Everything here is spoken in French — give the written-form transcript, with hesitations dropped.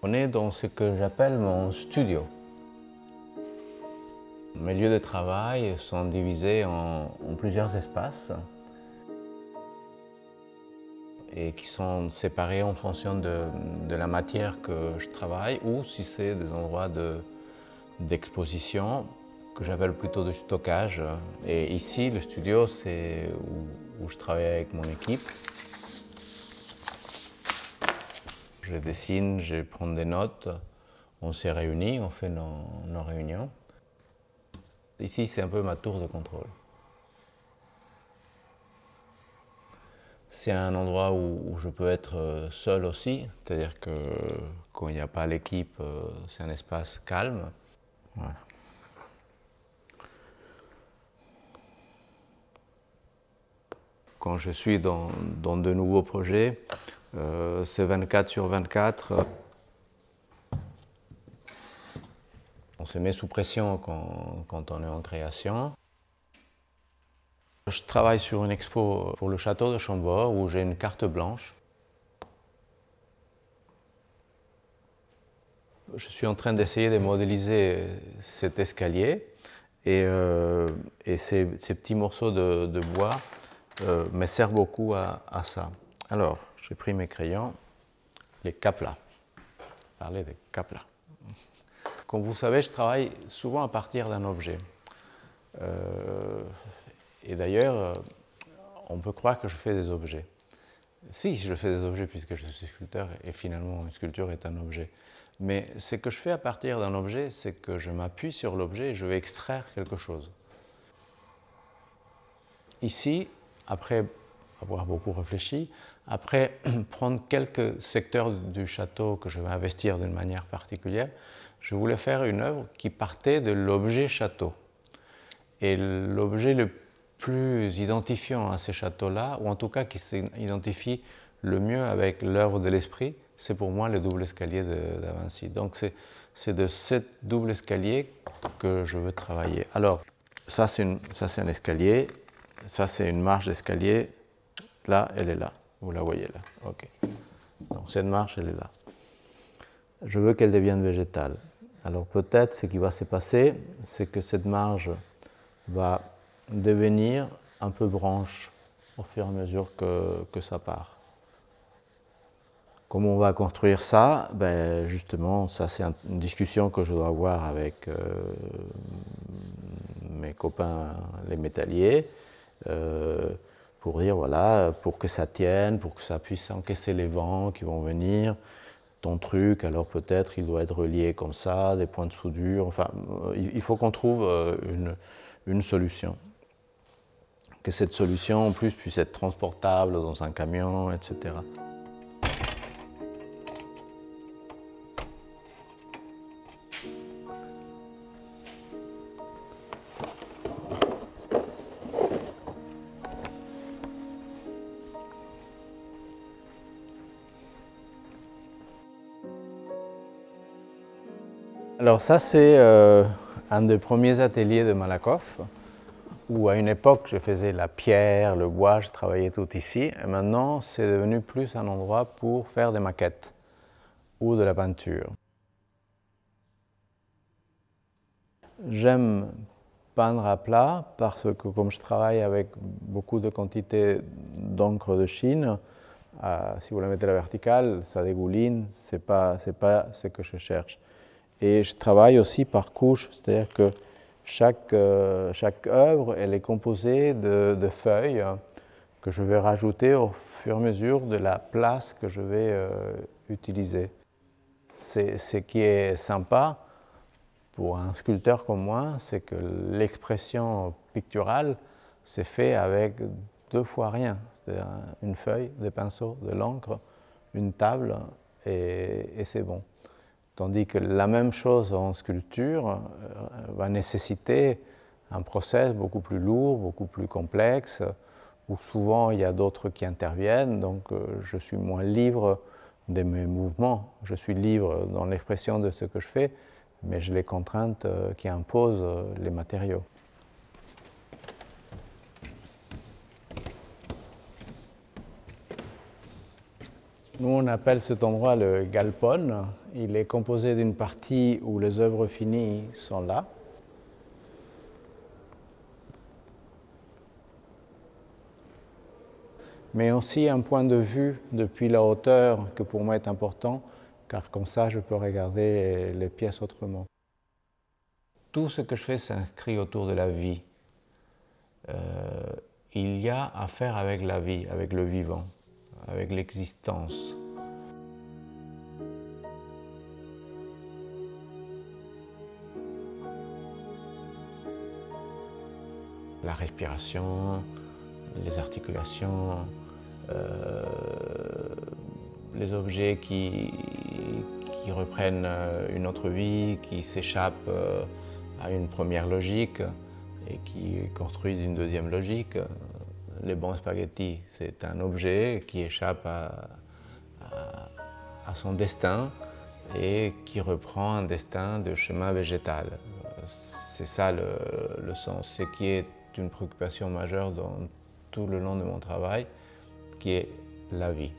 On est dans ce que j'appelle mon studio. Mes lieux de travail sont divisés en plusieurs espaces et qui sont séparés en fonction de la matière que je travaille ou si c'est des endroits d'exposition que j'appelle plutôt de stockage. Et ici, le studio, c'est où je travaille avec mon équipe. Je dessine, je prends des notes, on s'est réunis, on fait nos réunions. Ici, c'est un peu ma tour de contrôle. C'est un endroit où je peux être seul aussi, c'est-à-dire que quand il n'y a pas l'équipe, c'est un espace calme. Voilà. Quand je suis dans de nouveaux projets, c'est 24/24. On se met sous pression quand on est en création. Je travaille sur une expo pour le château de Chambord où j'ai une carte blanche. Je suis en train d'essayer de modéliser cet escalier et ces petits morceaux de bois me servent beaucoup à ça. Alors, j'ai pris mes crayons, les Kapla. Parler des Kapla. Comme vous savez, je travaille souvent à partir d'un objet. Et d'ailleurs, on peut croire que je fais des objets. Si, je fais des objets puisque je suis sculpteur et finalement une sculpture est un objet. Mais ce que je fais à partir d'un objet, c'est que je m'appuie sur l'objet et je vais extraire quelque chose. Ici, après avoir beaucoup réfléchi, après prendre quelques secteurs du château que je vais investir d'une manière particulière, je voulais faire une œuvre qui partait de l'objet château. Et l'objet le plus identifiant à ces châteaux-là, ou en tout cas qui s'identifie le mieux avec l'œuvre de l'esprit, c'est pour moi le double escalier Da Vinci. Donc c'est de ce double escalier que je veux travailler. Alors, ça c'est un escalier, ça c'est une marche d'escalier, là elle est là, vous la voyez là. Ok. Donc cette marche elle est là. Je veux qu'elle devienne végétale. Alors peut-être ce qui va se passer, c'est que cette marge va devenir un peu branche au fur et à mesure que ça part. Comment on va construire ça? Ben justement, ça c'est une discussion que je dois avoir avec mes copains les métalliers pour dire voilà, pour que ça tienne, pour que ça puisse encaisser les vents qui vont venir, ton truc, alors peut-être il doit être relié comme ça, des points de soudure, enfin il faut qu'on trouve une solution. Que cette solution en plus puisse être transportable dans un camion, etc. Alors ça c'est un des premiers ateliers de Malakoff, où à une époque je faisais la pierre, le bois, je travaillais tout ici, et maintenant c'est devenu plus un endroit pour faire des maquettes ou de la peinture. J'aime peindre à plat parce que comme je travaille avec beaucoup de quantités d'encre de Chine, si vous la mettez à la verticale, ça dégouline, c'est pas ce que je cherche. Et je travaille aussi par couches, c'est-à-dire que chaque œuvre elle est composée de feuilles que je vais rajouter au fur et à mesure de la place que je vais utiliser. Ce qui est sympa pour un sculpteur comme moi, c'est que l'expression picturale c'est fait avec 2 fois rien, c'est-à-dire une feuille, des pinceaux, de l'encre, une table et c'est bon. Tandis que la même chose en sculpture va nécessiter un process beaucoup plus lourd, beaucoup plus complexe, où souvent il y a d'autres qui interviennent, donc je suis moins libre de mes mouvements. Je suis libre dans l'expression de ce que je fais, mais j'ai les contraintes qui imposent les matériaux. Nous, on appelle cet endroit le galpone. Il est composé d'une partie où les œuvres finies sont là. Mais aussi un point de vue depuis la hauteur que pour moi est important, car comme ça, je peux regarder les pièces autrement. Tout ce que je fais s'inscrit autour de la vie. Il y a à faire avec la vie, avec le vivant, avec l'existence. La respiration, les articulations, les objets qui reprennent une autre vie, qui s'échappent à une première logique et qui construisent une deuxième logique. Les bons spaghettis, c'est un objet qui échappe à son destin et qui reprend un destin de chemin végétal. C'est ça le sens, ce qui est une préoccupation majeure dans tout le long de mon travail, qui est la vie.